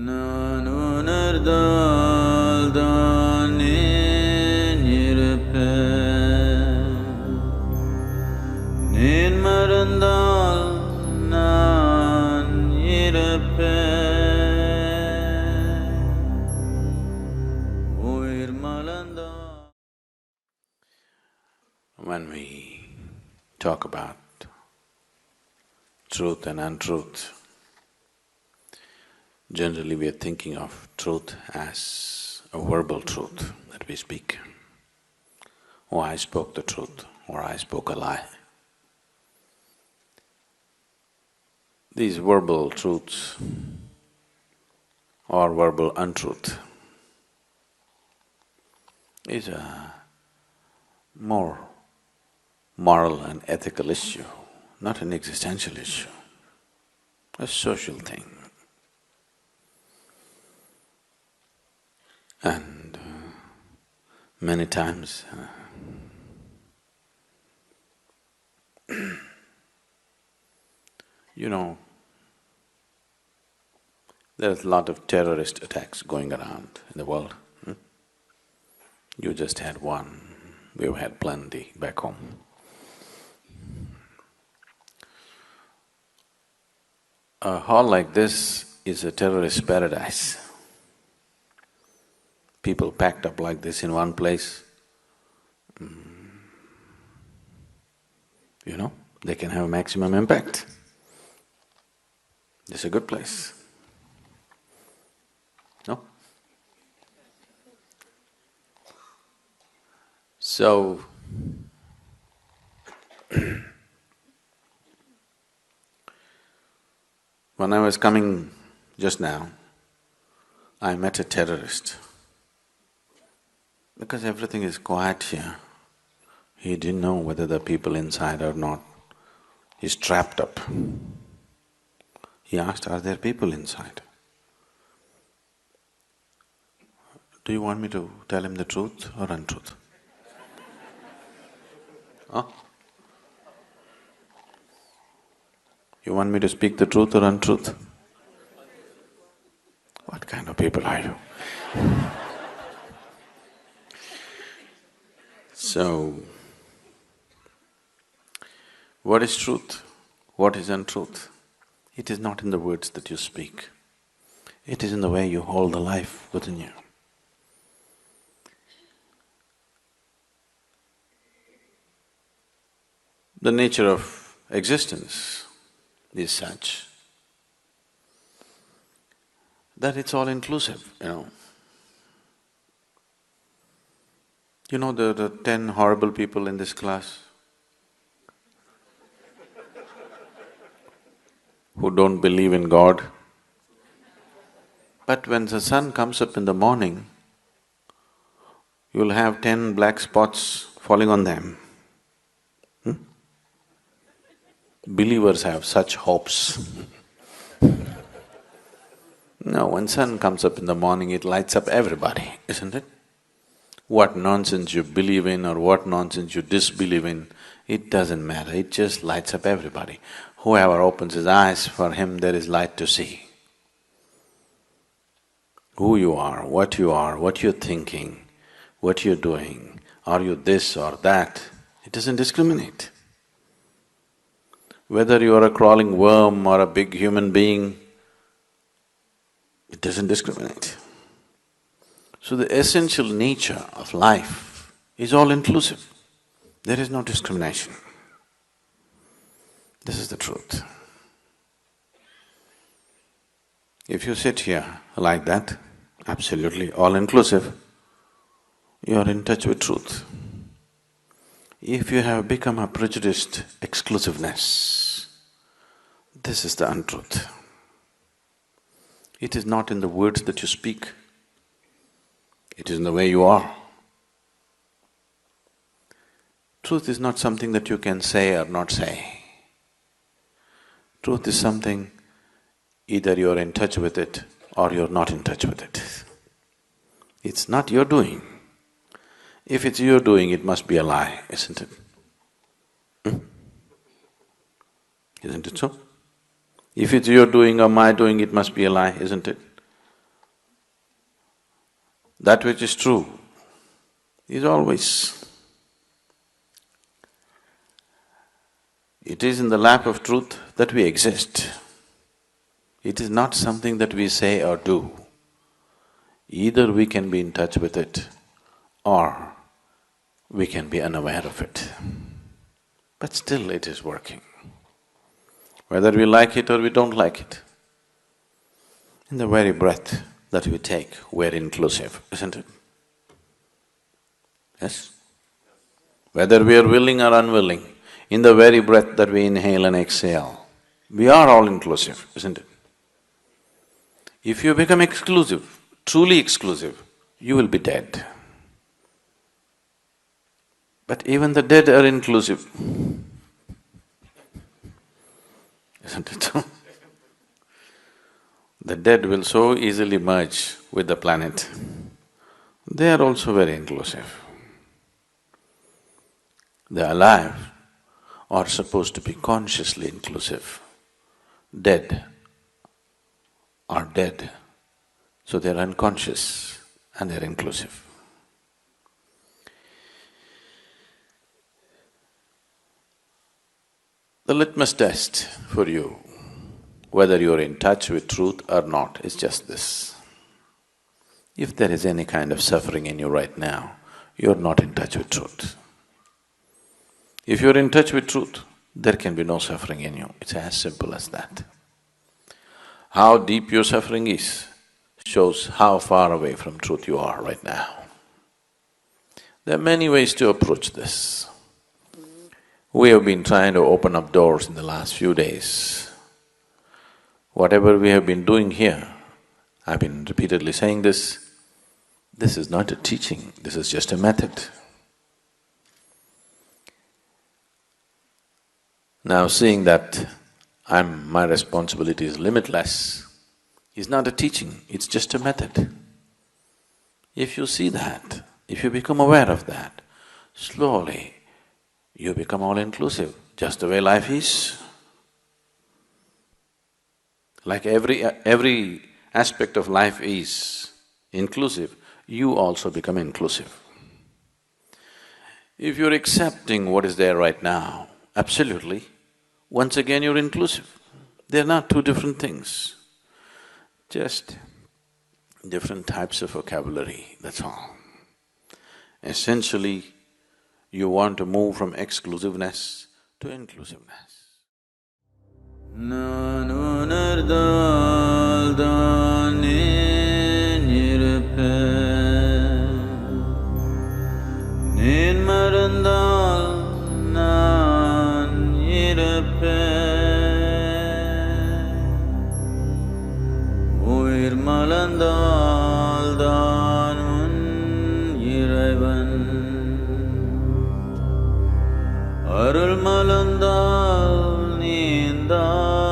நான் உணர்ந்தால் தானே இருப்பேன், நீன் மறந்தால் நான் இருப்பேன், உயிர் மலர்ந்தால். When we talk about truth and untruth, generally we are thinking of truth as a verbal truth that we speak. Oh, I spoke the truth, or I spoke a lie. These verbal truths or verbal untruth is a more moral and ethical issue, not an existential issue, a social thing. And many times you know, there's a lot of terrorist attacks going around in the world. You just had one, we've had plenty back home. A hall like this is a terrorist paradise. People packed up like this in one place, you know, they can have maximum impact. It's a good place, no? So, when I was coming just now, I met a terrorist. Because everything is quiet here, he didn't know whether the people inside or not. He's trapped up. He asked, are there people inside? Do you want me to tell him the truth or untruth? Huh? You want me to speak the truth or untruth? What kind of people are you? So, what is truth? What is untruth? It is not in the words that you speak. It is in the way you hold the life within you. The nature of existence is such that it's all inclusive, you know. You know the 10 horrible people in this class who don't believe in God, but when the sun comes up in the morning, you'll have 10 black spots falling on them. Believers have such hopes. No, when sun comes up in the morning, it lights up everybody, isn't it? What nonsense you believe in or what nonsense you disbelieve in, it doesn't matter, it just lights up everybody. Whoever opens his eyes, for him there is light to see. Who you are, what you're thinking, what you're doing, are you this or that, it doesn't discriminate. Whether you are a crawling worm or a big human being, it doesn't discriminate. So the essential nature of life is all inclusive. There is no discrimination. This is the truth. If you sit here like that, absolutely all inclusive, you are in touch with truth. If you have become a prejudiced exclusiveness, this is the untruth. It is not in the words that you speak, it is in the way you are. Truth is not something that you can say or not say. Truth is something, either you're in touch with it or you're not in touch with it. It's not your doing. If it's your doing, it must be a lie, isn't it? Isn't it so? If it's your doing or my doing, it must be a lie, isn't it? That which is true is always. It is in the lap of truth that we exist. It is not something that we say or do. Either we can be in touch with it or we can be unaware of it. But still it is working. Whether we like it or we don't like it. In the very breath that we take, we're inclusive, isn't it? Yes? Whether we are willing or unwilling, in the very breath that we inhale and exhale, we are all inclusive, isn't it? If you become exclusive, truly exclusive, you will be dead. But even the dead are inclusive, isn't it? The dead will so easily merge with the planet. They are also very inclusive. The alive are supposed to be consciously inclusive. Dead are dead, so they're unconscious and they're inclusive. The litmus test for you, whether you're in touch with truth or not, is just this. If there is any kind of suffering in you right now, you're not in touch with truth. If you're in touch with truth, there can be no suffering in you. It's as simple as that. How deep your suffering is shows how far away from truth you are right now. There are many ways to approach this. We have been trying to open up doors in the last few days. Whatever we have been doing here, I've been repeatedly saying this is not a teaching, this is just a method. Now seeing that my responsibility is limitless, is not a teaching, it's just a method. If you see that, if you become aware of that, slowly you become all-inclusive, just the way life is. Like every aspect of life is inclusive, you also become inclusive. If you're accepting what is there right now, absolutely, once again you're inclusive. They're not two different things, just different types of vocabulary, that's all. Essentially, you want to move from exclusiveness to inclusiveness. Arul மலர்ந்தால் நீந்தான்